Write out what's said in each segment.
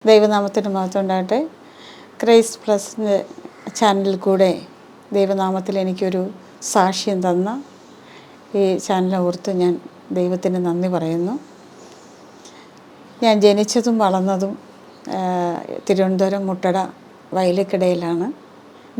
ദൈവനാമത്തിന് മഹത്വം ഉണ്ടാകട്ടെ. ക്രൈസ്റ്റ് പ്ലസിൻ്റെ ചാനലിൽ കൂടെ ദൈവനാമത്തിൽ എനിക്കൊരു സാക്ഷ്യം തന്ന ഈ ചാനലിനെ ഓർത്ത് ഞാൻ ദൈവത്തിന് നന്ദി പറയുന്നു. ഞാൻ ജനിച്ചതും വളർന്നതും തിരുവനന്തപുരം മുട്ടട വയലിക്കടയിലാണ്.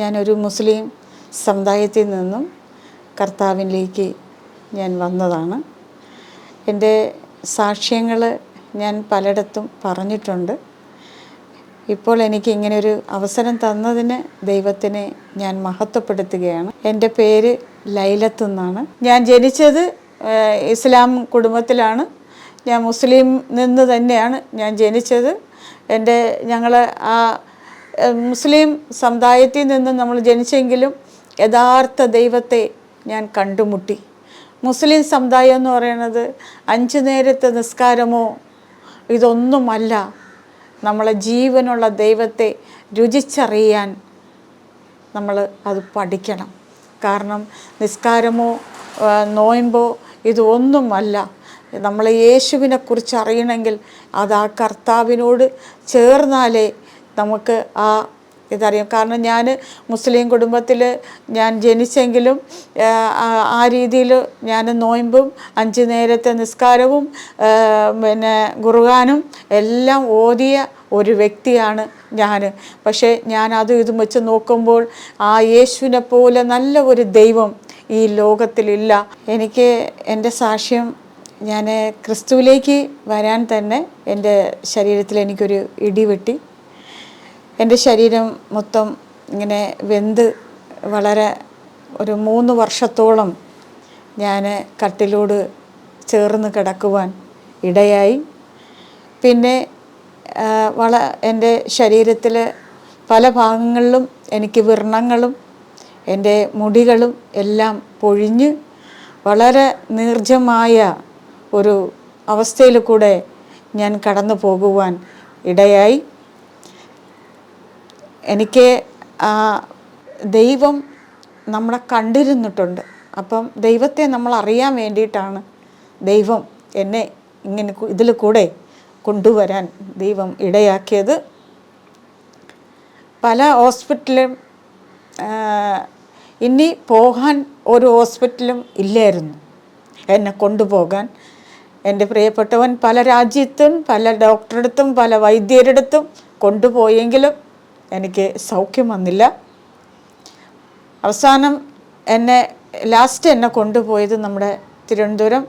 ഞാനൊരു മുസ്ലിം സമുദായത്തിൽ നിന്നും കർത്താവിലേക്ക് ഞാൻ വന്നതാണ്. എൻ്റെ സാക്ഷ്യങ്ങൾ ഞാൻ പലയിടത്തും പറഞ്ഞിട്ടുണ്ട്. ഇപ്പോൾ എനിക്ക് ഇങ്ങനെയൊരു അവസരം തന്നതിന് ദൈവത്തിനെ ഞാൻ മഹത്വപ്പെടുത്തുകയാണ്. എൻ്റെ പേര് ലൈലത്ത് എന്നാണ്. ഞാൻ ജനിച്ചത് ഇസ്ലാം കുടുംബത്തിലാണ്. ഞാൻ മുസ്ലിം നിന്ന് തന്നെയാണ് ഞാൻ ജനിച്ചത്. ഞങ്ങൾ ആ മുസ്ലിം സമുദായത്തിൽ നിന്ന് നമ്മൾ ജനിച്ചെങ്കിലും യഥാർത്ഥ ദൈവത്തെ ഞാൻ കണ്ടുമുട്ടി. മുസ്ലിം സമുദായം എന്ന് പറയുന്നത് 5 നേരത്തെ നിസ്കാരമോ ഇതൊന്നുമല്ല. നമ്മളെ ജീവനുള്ള ദൈവത്തെ രുചിച്ചറിയാൻ നമ്മൾ അത് പഠിക്കണം. കാരണം നിസ്കാരമോ നോയമ്പോ ഇതൊന്നുമല്ല. നമ്മൾ യേശുവിനെക്കുറിച്ച് അറിയണമെങ്കിൽ അത് ആ കർത്താവിനോട് ചേർന്നാലേ നമുക്ക് ഇതറിയാം. കാരണം ഞാൻ മുസ്ലിം കുടുംബത്തിൽ ഞാൻ ജനിച്ചെങ്കിലും ആ രീതിയിൽ ഞാൻ നോയമ്പും 5 നേരത്തെ നിസ്കാരവും ഖുർആനും എല്ലാം ഓതിയ ഒരു വ്യക്തിയാണ് ഞാൻ. പക്ഷേ ഞാൻ അതും ഇതും വെച്ച് നോക്കുമ്പോൾ ആ യേശുവിനെ പോലെ നല്ല ഒരു ദൈവം ഈ ലോകത്തിലില്ല. എനിക്ക് എൻ്റെ സാക്ഷ്യം, ഞാൻ ക്രിസ്തുവിലേക്ക് വരാൻ തന്നെ എൻ്റെ ശരീരത്തിൽ എനിക്കൊരു ഇടിവെട്ടി. എൻ്റെ ശരീരം മൊത്തം ഇങ്ങനെ വെന്ത് വളരെ ഒരു 3 വർഷത്തോളം ഞാൻ കട്ടിലോട് ചേർന്ന് കിടക്കുവാൻ ഇടയായി. പിന്നെ എൻ്റെ ശരീരത്തിൽ പല ഭാഗങ്ങളിലും എനിക്ക് വ്രണങ്ങളും എൻ്റെ മുടികളും എല്ലാം പൊഴിഞ്ഞ് വളരെ നിർജ്ജമായ ഒരു അവസ്ഥയിൽ കൂടെ ഞാൻ കടന്നു പോകുവാൻ ഇടയായി. എനിക്ക് ദൈവം നമ്മളെ കണ്ടിരുന്നിട്ടുണ്ട്. അപ്പം ദൈവത്തെ നമ്മൾ അറിയാൻ വേണ്ടിയിട്ടാണ് ദൈവം എന്നെ ഇങ്ങനെ ഇതിൽ കൂടെ കൊണ്ടുവരാൻ ദൈവം ഇടയാക്കിയത്. പല ഹോസ്പിറ്റലും ഇനി പോകാൻ ഒരു ഹോസ്പിറ്റലും ഇല്ലായിരുന്നു എന്നെ കൊണ്ടുപോകാൻ. എൻ്റെ പ്രിയപ്പെട്ടവൻ പല രാജ്യത്തും പല ഡോക്ടറെടുത്തും പല വൈദ്യരെടുത്തും കൊണ്ടുപോയെങ്കിലും എനിക്ക് സൗഖ്യം വന്നില്ല. അവസാനം ലാസ്റ്റ് എന്നെ കൊണ്ടുപോയത് നമ്മുടെ തിരുവനന്തപുരം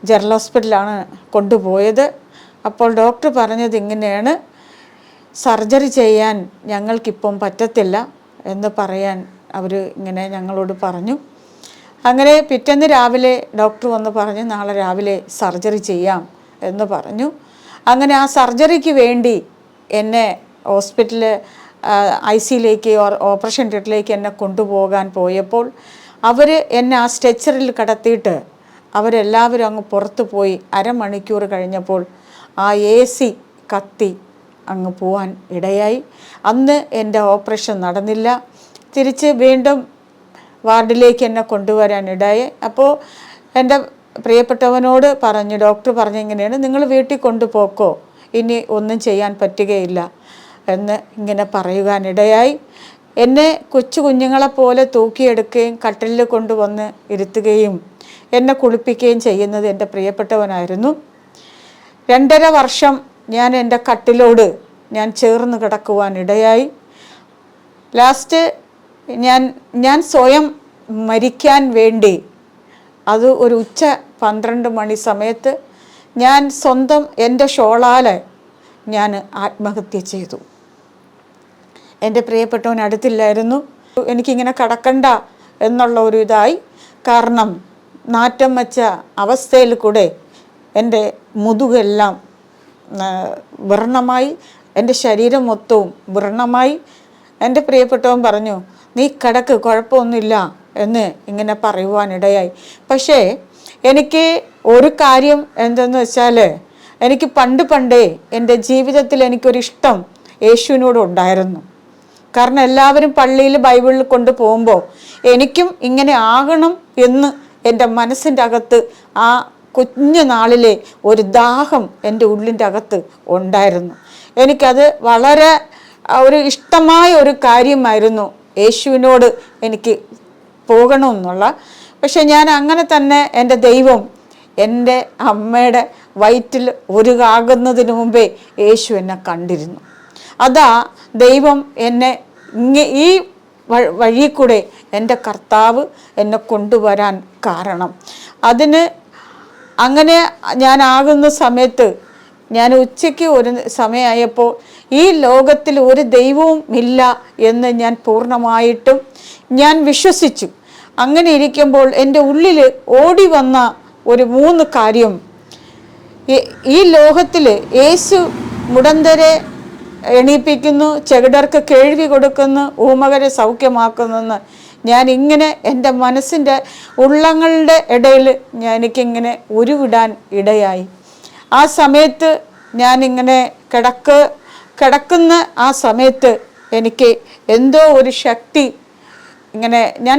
ജനറൽ ഹോസ്പിറ്റലാണ് കൊണ്ടുപോയത്. അപ്പോൾ ഡോക്ടർ പറഞ്ഞത് ഇങ്ങനെയാണ്, സർജറി ചെയ്യാൻ ഞങ്ങൾക്കിപ്പം പറ്റത്തില്ല എന്ന് പറയാൻ അവർ ഇങ്ങനെ ഞങ്ങളോട് പറഞ്ഞു. അങ്ങനെ പിറ്റേന്ന് രാവിലെ ഡോക്ടർ വന്ന് പറഞ്ഞു നാളെ രാവിലെ സർജറി ചെയ്യാം എന്ന് പറഞ്ഞു. അങ്ങനെ ആ സർജറിക്ക് വേണ്ടി എന്നെ ഹോസ്പിറ്റലിൽ ICയിലേക്ക് ഓപ്പറേഷൻ തിയേറ്ററിലേക്ക് എന്നെ കൊണ്ടുപോകാൻ പോയപ്പോൾ അവർ എന്നെ ആ സ്ട്രെച്ചറിൽ കിടത്തിയിട്ട് അവരെല്ലാവരും അങ്ങ് പുറത്ത് പോയി. അരമണിക്കൂർ കഴിഞ്ഞപ്പോൾ ആ AC കത്തി അങ്ങ് പോവാൻ ഇടയായി. അന്ന് എൻ്റെ ഓപ്പറേഷൻ നടന്നില്ല. തിരിച്ച് വീണ്ടും വാർഡിലേക്ക് എന്നെ കൊണ്ടുവരാൻ ഇടയായി. അപ്പോൾ എൻ്റെ പ്രിയപ്പെട്ടവനോട് പറഞ്ഞു, ഡോക്ടർ പറഞ്ഞു ഇങ്ങനെയാണ്, നിങ്ങൾ വീട്ടിൽ കൊണ്ടുപോക്കോ, ഇനി ഒന്നും ചെയ്യാൻ പറ്റുകയില്ല എന്ന് ഇങ്ങനെ പറയുവാനിടയായി. എന്നെ കൊച്ചു കുഞ്ഞുങ്ങളെപ്പോലെ തൂക്കിയെടുക്കുകയും കട്ടിലിൽ കൊണ്ടുവന്ന് ഇരുത്തുകയും എന്നെ കുളിപ്പിക്കുകയും ചെയ്യുന്നത് എൻ്റെ പ്രിയപ്പെട്ടവനായിരുന്നു. 2.5 വർഷം ഞാൻ എൻ്റെ കട്ടിലോട് ഞാൻ ചേർന്ന് കിടക്കുവാനിടയായി. ലാസ്റ്റ് ഞാൻ സ്വയം മരിക്കാൻ വേണ്ടി അത് ഒരു ഉച്ച 12 മണി സമയത്ത് ഞാൻ സ്വന്തം എൻ്റെ ഷോളാൽ ഞാൻ ആത്മഹത്യ ചെയ്തു. എൻ്റെ പ്രിയപ്പെട്ടവൻ അടുത്തില്ലായിരുന്നു. എനിക്കിങ്ങനെ കിടക്കണ്ട എന്നുള്ള ഒരു ഇതായി. കാരണം നാറ്റം വച്ച അവസ്ഥയിൽ കൂടെ എൻ്റെ മുതുകെല്ലാം വ്രണമായി, എൻ്റെ ശരീരം മൊത്തവും വ്രണമായി. എൻ്റെ പ്രിയപ്പെട്ടവൻ പറഞ്ഞു നീ കിടക്ക്, കുഴപ്പമൊന്നുമില്ല എന്ന് ഇങ്ങനെ പറയുവാനിടയായി. പക്ഷേ എനിക്ക് ഒരു കാര്യം എന്തെന്ന് വെച്ചാൽ, എനിക്ക് പണ്ടേ എൻ്റെ ജീവിതത്തിൽ എനിക്കൊരിഷ്ടം യേശുവിനോട് ഉണ്ടായിരുന്നു. കാരണം എല്ലാവരും പള്ളിയിൽ ബൈബിളിൽ കൊണ്ടുപോകുമ്പോൾ എനിക്കും ഇങ്ങനെ ആകണം എന്ന് എൻ്റെ മനസ്സിൻ്റെ അകത്ത് ആ കുഞ്ഞു നാളിലെ ഒരു ദാഹം എൻ്റെ ഉള്ളിൻ്റെ അകത്ത് ഉണ്ടായിരുന്നു. എനിക്കത് വളരെ ഒരു ഇഷ്ടമായ ഒരു കാര്യമായിരുന്നു, യേശുവിനോട് എനിക്ക് പോകണമെന്നുള്ള. പക്ഷെ ഞാൻ അങ്ങനെ തന്നെ എൻ്റെ ദൈവം എൻ്റെ അമ്മയുടെ വയറ്റിൽ ഒരുകാകുന്നതിന് മുമ്പേ യേശു എന്നെ കണ്ടിരുന്നു. അതാ ദൈവം എന്നെ ഈ വഴി കൂടെ എൻ്റെ കർത്താവ് എന്നെ കൊണ്ടുവരാൻ കാരണം. അതിന് അങ്ങനെ ഞാനാകുന്ന സമയത്ത്, ഞാൻ ഉച്ചയ്ക്ക് ഒരു സമയമായപ്പോൾ ഈ ലോകത്തിൽ ഒരു ദൈവവും ഇല്ല എന്ന് ഞാൻ പൂർണ്ണമായിട്ടും ഞാൻ വിശ്വസിച്ചു. അങ്ങനെ ഇരിക്കുമ്പോൾ എൻ്റെ ഉള്ളിൽ ഓടി വന്ന ഒരു 3 കാര്യം, ഈ ലോകത്തിൽ യേശു മുടന്തരെ എണീപ്പിക്കുന്നു, ചെകിടർക്ക് കേൾവി കൊടുക്കുന്നു, ഊമകരെ സൗഖ്യമാക്കുന്നെന്ന് ഞാൻ ഇങ്ങനെ എൻ്റെ മനസ്സിൻ്റെ ഉള്ളങ്ങളുടെ ഇടയിൽ എനിക്കിങ്ങനെ ഉരുവിടാൻ ഇടയായി. ആ സമയത്ത് ഞാനിങ്ങനെ കിടക്കുന്ന ആ സമയത്ത് എനിക്ക് എന്തോ ഒരു ശക്തി, ഇങ്ങനെ ഞാൻ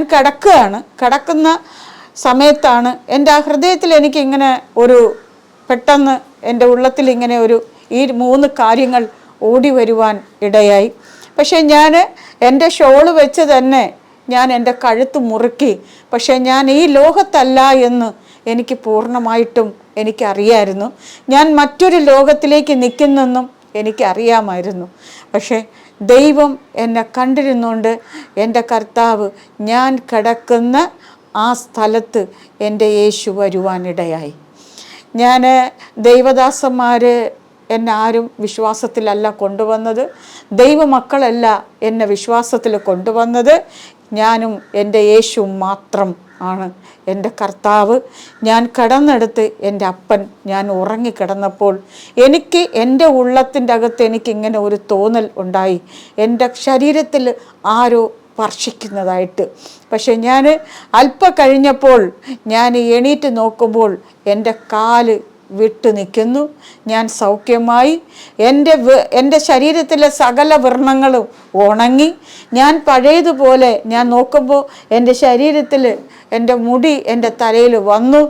കിടക്കുന്ന സമയത്താണ് എൻ്റെ ആ ഹൃദയത്തിൽ എനിക്കിങ്ങനെ ഒരു പെട്ടെന്ന് എൻ്റെ ഉള്ളത്തിൽ ഇങ്ങനെ ഈ 3 കാര്യങ്ങൾ ഓടി വരുവാൻ ഇടയായി. പക്ഷെ ഞാൻ എൻ്റെ ഷോള് വെച്ച് തന്നെ ഞാൻ എൻ്റെ കഴുത്ത് മുറുക്കി. പക്ഷെ ഞാൻ ഈ ലോകത്തല്ല എന്ന് എനിക്ക് പൂർണ്ണമായിട്ടും എനിക്കറിയായിരുന്നു. ഞാൻ മറ്റൊരു ലോകത്തിലേക്ക് നിൽക്കുന്നെന്നും എനിക്കറിയാമായിരുന്നു. പക്ഷേ ദൈവം എന്നെ കണ്ടിരുന്നുകൊണ്ട് എൻ്റെ കർത്താവ് ഞാൻ കിടക്കുന്ന ആ സ്ഥലത്ത് എൻ്റെ യേശു വരുവാനിടയായി. ഞാൻ ദൈവദാസന്മാർ എന്നെ ആരും വിശ്വാസത്തിലല്ല കൊണ്ടുവന്നത്, ദൈവമക്കളല്ല എന്നെ വിശ്വാസത്തിൽ കൊണ്ടുവന്നത്. ഞാനും എൻ്റെ യേശുവും മാത്രം ആണ്. എൻ്റെ കർത്താവ് ഞാൻ കിടന്നെടുത്ത് എൻ്റെ അപ്പൻ ഞാൻ ഉറങ്ങിക്കിടന്നപ്പോൾ എനിക്ക് എൻ്റെ ഉള്ളത്തിൻ്റെ അകത്ത് എനിക്കിങ്ങനെ ഒരു തോന്നൽ ഉണ്ടായി, എൻ്റെ ശരീരത്തിൽ ആരോ സ്പർശിക്കുന്നതായിട്ട്. പക്ഷെ ഞാൻ അല്പം കഴിഞ്ഞപ്പോൾ ഞാൻ എണീറ്റ് നോക്കുമ്പോൾ എൻ്റെ കാല് വിട്ടു നിൽക്കുന്നു. ഞാൻ സൗഖ്യമായി. എൻ്റെ ശരീരത്തിലെ സകല വ്രണങ്ങളും ഉണങ്ങി. ഞാൻ പഴയതുപോലെ ഞാൻ നോക്കുമ്പോൾ എൻ്റെ ശരീരത്തിൽ എൻ്റെ മുടി എൻ്റെ തലയിൽ വന്നു.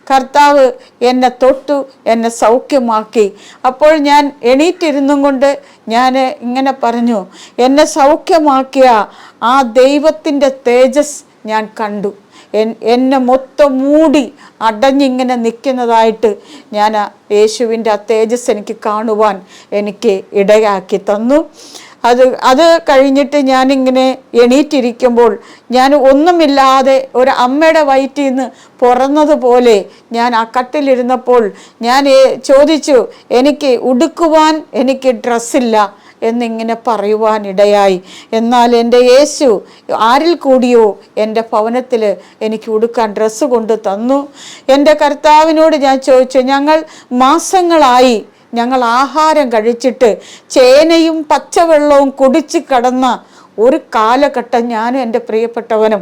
കർത്താവ് എന്നെ തൊട്ടു, എന്നെ സൗഖ്യമാക്കി. അപ്പോൾ ഞാൻ എണീറ്റിരുന്നും കൊണ്ട് ഞാൻ ഇങ്ങനെ പറഞ്ഞു, എന്നെ സൗഖ്യമാക്കിയ ആ ദൈവത്തിൻ്റെ തേജസ് ഞാൻ കണ്ടു. എന്നെ മൊത്തം മൂടി അടഞ്ഞിങ്ങനെ നിൽക്കുന്നതായിട്ട് ഞാൻ യേശുവിൻ്റെ ആ തേജസ് എനിക്ക് കാണുവാൻ എനിക്ക് ഇടയാക്കി തന്നു. അത് കഴിഞ്ഞിട്ട് ഞാനിങ്ങനെ എണീറ്റിരിക്കുമ്പോൾ ഞാൻ ഒന്നുമില്ലാതെ ഒരു അമ്മയുടെ വയറ്റിൽ നിന്ന് പിറന്നതുപോലെ ഞാൻ ആ കട്ടിലിരുന്നപ്പോൾ ഞാൻ ചോദിച്ചു, എനിക്ക് ഉടുക്കുവാൻ എനിക്ക് ഡ്രസ്സില്ല എന്നിങ്ങനെ പറയുവാനിടയായി. എന്നാൽ എൻ്റെ യേശു ആരിൽ കൂടിയോ എൻ്റെ ഭവനത്തിൽ എനിക്ക് ഉടുക്കാൻ ഡ്രസ്സ് കൊണ്ട് തന്നു. എൻ്റെ കർത്താവിനോട് ഞാൻ ചോദിച്ചു, ഞങ്ങൾ മാസങ്ങളായി ഞങ്ങൾ ആഹാരം കഴിച്ചിട്ട് ചേനയും പച്ചവെള്ളവും കുടിച്ച് കിടന്ന ഒരു കാലഘട്ടം ഞാനും എൻ്റെ പ്രിയപ്പെട്ടവനും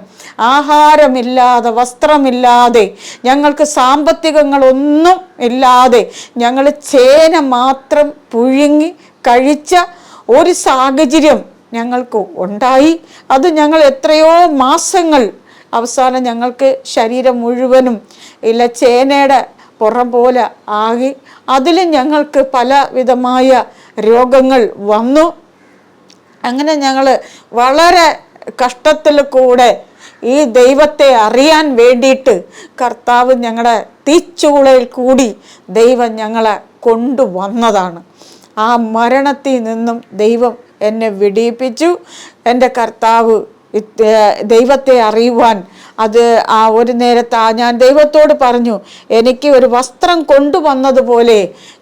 ആഹാരമില്ലാതെ വസ്ത്രമില്ലാതെ ഞങ്ങൾക്ക് സാമ്പത്തികങ്ങളൊന്നും ഇല്ലാതെ ഞങ്ങൾ ചേന മാത്രം പുഴുങ്ങി കഴിച്ച ഒരു സാഹചര്യം ഞങ്ങൾക്ക് ഉണ്ടായി. അത് ഞങ്ങൾ എത്രയോ മാസങ്ങൾ അവസാനം ഞങ്ങൾക്ക് ശരീരം മുഴുവനും ചേനയുടെ പുറം പോലെ ആകി. അതിലും ഞങ്ങൾക്ക് പല വിധമായ രോഗങ്ങൾ വന്നു. അങ്ങനെ ഞങ്ങൾ വളരെ കഷ്ടത്തിൽ കൂടെ ഈ ദൈവത്തെ അറിയാൻ വേണ്ടിയിട്ട് കർത്താവ് ഞങ്ങളുടെ തീച്ചൂളയിൽ കൂടി ദൈവം ഞങ്ങളെ കൊണ്ടുവന്നതാണ്. ആ മരണത്തിൽ നിന്നും ദൈവം എന്നെ വിടിയിപ്പിച്ചു. എൻ്റെ കർത്താവ് ദൈവത്തെ അറിയുവാൻ ആ ഒരു നേരത്ത് ഞാൻ ദൈവത്തോട് പറഞ്ഞു, എനിക്ക് ഒരു വസ്ത്രം കൊണ്ടുവന്നതുപോലെ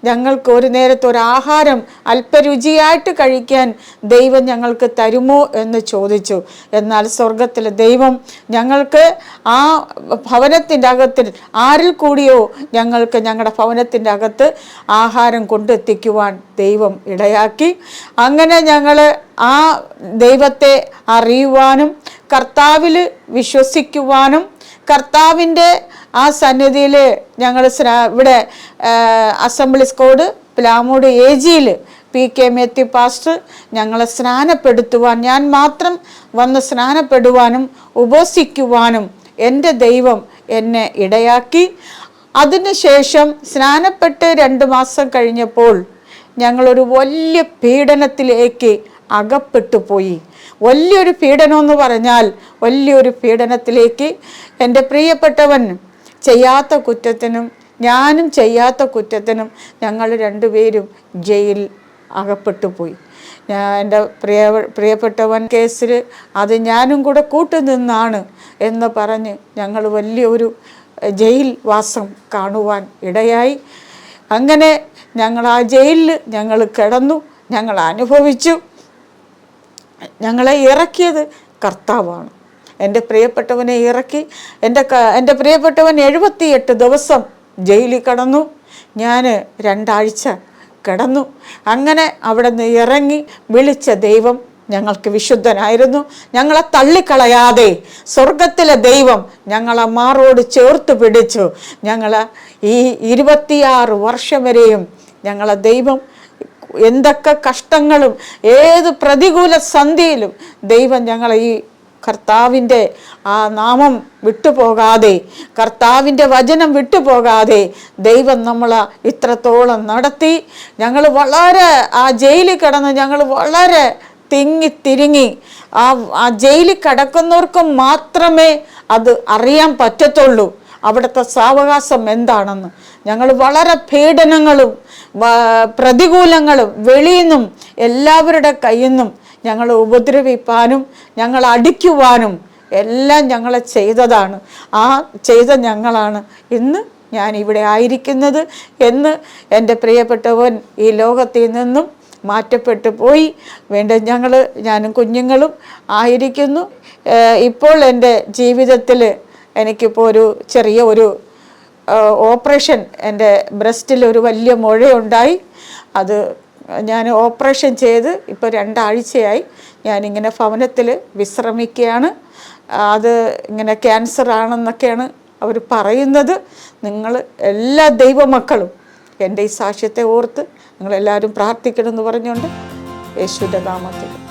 ഞങ്ങൾക്ക് ഒരു നേരത്തെ ഒരു ആഹാരം അല്പരുചിയായിട്ട് കഴിക്കാൻ ദൈവം ഞങ്ങൾക്ക് തരുമോ എന്ന് ചോദിച്ചു. എന്നാൽ സ്വർഗത്തിലെ ദൈവം ഞങ്ങൾക്ക് ആ ഭവനത്തിൻ്റെ അകത്തിൽ ആരിൽ കൂടിയോ ഞങ്ങൾക്ക് ഞങ്ങളുടെ ഭവനത്തിൻ്റെ അകത്ത് ആഹാരം കൊണ്ടെത്തിക്കുവാൻ ദൈവം ഇടയാക്കി. അങ്ങനെ ഞങ്ങൾ ആ ദൈവത്തെ അറിയുവാനും കർത്താവിൽ വിശ്വസിക്കുവാനും കർത്താവിൻ്റെ ആ സന്നിധിയിൽ ഞങ്ങൾ ഇവിടെ അസംബ്ലി സ്ക്വാഡ് പ്ലാമൂട് AG-യിൽ PK മാത്യു പാസ്റ്റർ ഞങ്ങളെ സ്നാനപ്പെടുത്തുവാൻ, ഞാൻ മാത്രം വന്ന് സ്നാനപ്പെടുവാനും ഉപവസിക്കുവാനും എൻ്റെ ദൈവം എന്നെ ഇടയാക്കി. അതിനുശേഷം സ്നാനപ്പെട്ട് 2 മാസം കഴിഞ്ഞപ്പോൾ ഞങ്ങളൊരു വലിയ പീഡനത്തിലേക്ക് അകപ്പെട്ടു പോയി. വലിയൊരു പീഡനം എന്ന് പറഞ്ഞാൽ വലിയൊരു പീഡനത്തിലേക്ക്. എൻ്റെ പ്രിയപ്പെട്ടവൻ ചെയ്യാത്ത കുറ്റത്തിനും ഞാനും ചെയ്യാത്ത കുറ്റത്തിനും ഞങ്ങൾ 2 പേരും ജയിൽ അകപ്പെട്ടു പോയി. എൻ്റെ പ്രിയപ്പെട്ടവൻ കേസിൽ അത് ഞാനും കൂടെ കൂട്ടുനിന്നാണ് എന്ന് പറഞ്ഞ് ഞങ്ങൾ വലിയൊരു ജയിൽ വാസം കാണുവാൻ ഇടയായി. അങ്ങനെ ഞങ്ങൾ ആ ജയിലിൽ ഞങ്ങൾ കിടന്നു, ഞങ്ങൾ അനുഭവിച്ചു. ഞങ്ങളെ ഇറക്കിയത് കർത്താവാണ്. എൻ്റെ പ്രിയപ്പെട്ടവനെ ഇറക്കി. എൻ്റെ പ്രിയപ്പെട്ടവൻ 78 ദിവസം ജയിലിൽ കിടന്നു. ഞാൻ 2 ആഴ്ച കിടന്നു. അങ്ങനെ അവിടെ നിന്ന് ഇറങ്ങി വിളിച്ച ദൈവം ഞങ്ങൾക്ക് വിശുദ്ധനായിരുന്നു. ഞങ്ങളെ തള്ളിക്കളയാതെ സ്വർഗത്തിലെ ദൈവം ഞങ്ങളെ മാറോട് ചേർത്ത് പിടിച്ചു. ഞങ്ങളെ ഈ 26 വർഷം വരെയും ഞങ്ങളെ ദൈവം എന്തൊക്കെ കഷ്ടങ്ങളും ഏത് പ്രതികൂല സന്ധിയിലും ദൈവം ഞങ്ങളെ ഈ കർത്താവിൻ്റെ ആ നാമം വിട്ടുപോകാതെ, കർത്താവിൻ്റെ വചനം വിട്ടുപോകാതെ ദൈവം നമ്മളെ ഇത്രത്തോളം നടത്തി. ഞങ്ങൾ വളരെ ആ ജയിലിൽ കിടന്ന് ഞങ്ങൾ വളരെ തിങ്ങി ആ ജയിലിൽ കിടക്കുന്നവർക്ക് മാത്രമേ അത് അറിയാൻ പറ്റത്തുള്ളൂ അവിടുത്തെ സാവകാശം എന്താണെന്ന്. ഞങ്ങൾ വളരെ പീഡനങ്ങളും പ്രതികൂലങ്ങളും വെളിയിൽ നിന്നും എല്ലാവരുടെ കയ്യിൽ നിന്നും ഞങ്ങൾ ഉപദ്രവിപ്പാനും ഞങ്ങൾ അടിക്കുവാനും എല്ലാം ഞങ്ങളെ ചെയ്തതാണ്. ആ ചെയ്ത ഞങ്ങളാണ് ഇന്ന് ഞാൻ ഇവിടെ ആയിരിക്കുന്നത് എന്ന് എൻ്റെ പ്രിയപ്പെട്ടവൻ ഈ ലോകത്തിൽ നിന്നും മാറ്റപ്പെട്ടു പോയി. ഞാനും കുഞ്ഞുങ്ങളും ആയിരിക്കുന്നു. ഇപ്പോൾ എൻ്റെ ജീവിതത്തിൽ എനിക്കിപ്പോൾ ഒരു ചെറിയ ഒരു ഓപ്പറേഷൻ, എൻ്റെ ബ്രസ്റ്റിൽ ഒരു വലിയ മുഴയുണ്ടായി. അത് ഞാൻ ഓപ്പറേഷൻ ചെയ്ത് ഇപ്പോൾ 2 ആഴ്ചയായി ഞാനിങ്ങനെ ഭവനത്തിൽ വിശ്രമിക്കുകയാണ്. അത് ഇങ്ങനെ ക്യാൻസർ ആണെന്നൊക്കെയാണ് അവർ പറയുന്നത്. നിങ്ങൾ എല്ലാ ദൈവമക്കളും എൻ്റെ ഈ സാക്ഷ്യത്തെ ഓർത്ത് നിങ്ങളെല്ലാവരും പ്രാർത്ഥിക്കണമെന്ന് പറഞ്ഞുകൊണ്ട് യേശുവിൻ്റെ നാമത്തിൽ